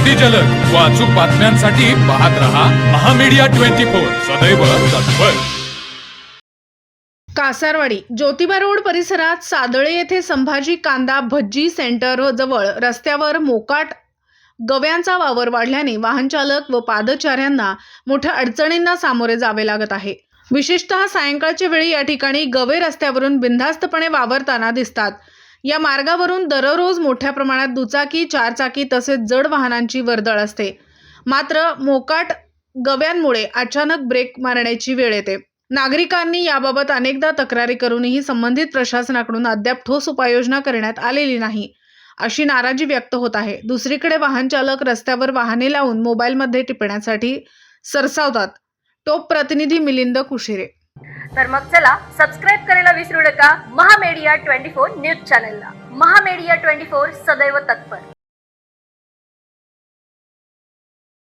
अगदी जलद व अचूक बातम्यांसाठी पाहत रहा महामीडिया 24 सदैव तत्पर. कासारवाडी ज्योतिबा रोड परिसरात सादळे येथे संभाजी कांदा भज्जी सेंटर जवळ रस्त्यावर मोकाट गव्यांचा वावर वाढल्याने वाहन चालक व पादचाऱ्यांना मोठ्या अडचणींना सामोरे जावे लागत आहे. विशेषतः सायंकाळच्या वेळी या ठिकाणी गवे रस्त्यावरून बिनधास्तपणे वावरताना दिसतात. या मार्गावरून दररोज मोठ्या प्रमाणात दुचाकी, चारचाकी तसेच जड वाहनांची वर्दळ असते. मात्र मोकाट गव्यांमुळे अचानक ब्रेक मारण्याची वेळ येते. नागरिकांनी याबाबत अनेकदा तक्रारी करूनही संबंधित प्रशासनाकडून अद्याप ठोस उपाययोजना करण्यात आलेली नाही, अशी नाराजी व्यक्त होत आहे. दुसरीकडे वाहन चालक रस्त्यावर वाहने लावून मोबाईलमध्ये टिपण्यासाठी सरसावतात. टॉप प्रतिनिधी मिलिंद कुशिरे. तर मग चला सबस्क्राईब करायला विसरू नका महामीडिया 24 न्यूज चॅनलला. महामीडिया 24 सदैव तत्पर.